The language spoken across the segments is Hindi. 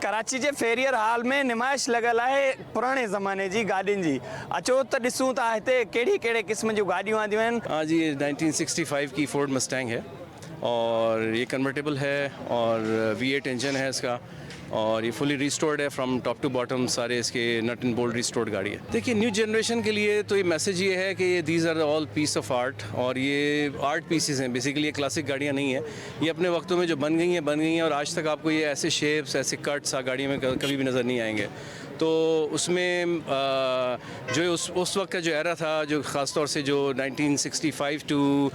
कराची जे फेरियर हॉल में नुमाइश लॻल आहे पुराणे ज़माने जी गाॾियुनि जी। अचो त ॾिसूं था हिते कहिड़ी कहिड़े क़िस्म जूं गाॾियूं आंदियूं आहिनि। हाँ जी, ये 1965 की फोर्ड मस्टैंग है और ये कन्वर्टेबल है और V8 इंजन है इसका और ये फुली रिस्टोर्ड है फ्रॉम टॉप टू बॉटम, सारे इसके नट एंड बोल्ट रिस्टोर्ड गाड़ी है। देखिए न्यू जनरेशन के लिए तो ये मैसेज ये है कि ये these are all piece of art और ये आर्ट पीसेस हैं बेसिकली, ये क्लासिक गाड़ियाँ नहीं है। ये अपने वक्तों में जो बन गई हैं और आज तक आपको ये ऐसे शेप्स ऐसे कट्स गाड़ी में कभी भी नज़र नहीं आएंगे। तो उसमें जो उस वक्त का जो एरा था, जो ख़ास तौर से जो 1965 टू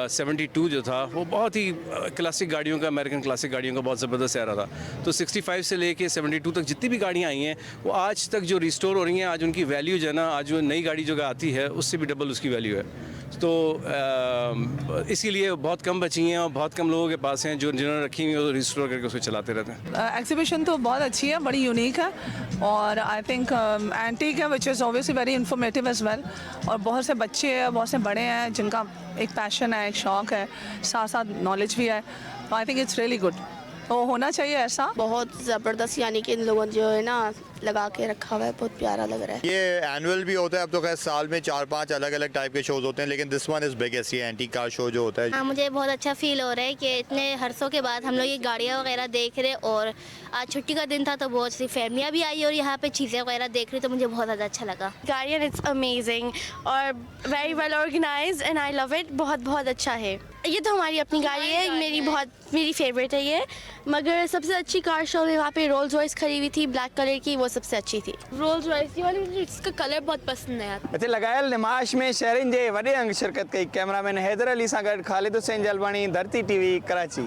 72 जो था, वो बहुत ही क्लासिक गाड़ियों का, अमेरिकन क्लासिक गाड़ियों का बहुत ज़बरदस्त एरा था। तो 65 से लेके 72 तक जितनी भी गाड़ियाँ आई हैं वो आज तक जो रिस्टोर हो रही हैं, आज उनकी वैल्यू जो है ना, आज जो नई गाड़ी जो आती है उससे भी डबल उसकी वैल्यू है। तो इसीलिए बहुत कम बची हैं और बहुत कम लोगों के पास हैं जो जिन्होंने रखी हुई वो रिस्टोर करके उसको चलाते रहते हैं। एग्जीबिशन तो बहुत अच्छी है, बड़ी यूनिक है और आई थिंक एंटीक है which is obviously very informative as well. और बहुत से बच्चे हैं, बहुत से बड़े हैं जिनका एक पैशन है, एक शौक़ है, साथ साथ नॉलेज भी है। तो I think it's really good, तो होना चाहिए ऐसा। बहुत ज़बरदस्त, यानी कि इन लोगों ने जो है ना लगा के रखा हुआ है, बहुत प्यारा लग रहा है। ये एनुअल भी होता है, अब तो खैर साल में 4-5 अलग अलग टाइप के शोज होते हैं, लेकिन दिस वन इज बिगेस्ट, ये एंटीक कार शो जो होता है। हाँ, मुझे बहुत अच्छा फील हो रहा है कि इतने हर्षों के बाद हम लोग ये गाड़ियाँ वगैरह देख रहे, और आज छुट्टी का दिन था तो बहुत सी फैमिलियाँ भी आई और यहाँ पे चीज़ें वगैरह देख रही, तो मुझे बहुत ज़्यादा अच्छा लगा। गाड़ियाँ इट्स अमेजिंग और very well organised and I love it, बहुत बहुत अच्छा है। ये तो हमारी अपनी गाड़ी है, मेरी फेवरेट है ये। मगर सबसे अच्छी कार शो में वहाँ पे रोल्स रॉयस खड़ी हुई थी ब्लैक कलर की, वो सबसे अच्छी थी। रोल्स रॉयस वाली मुझे इसका कलर बहुत पसंद है। हिते लॻायल नुमाइश में शहरनि जे वॾे अंग शिरकत कई। कैमरामैन हैदर अली सां गॾु ख़ालिद हुसैन जलवाणी, धरती TV, कराची।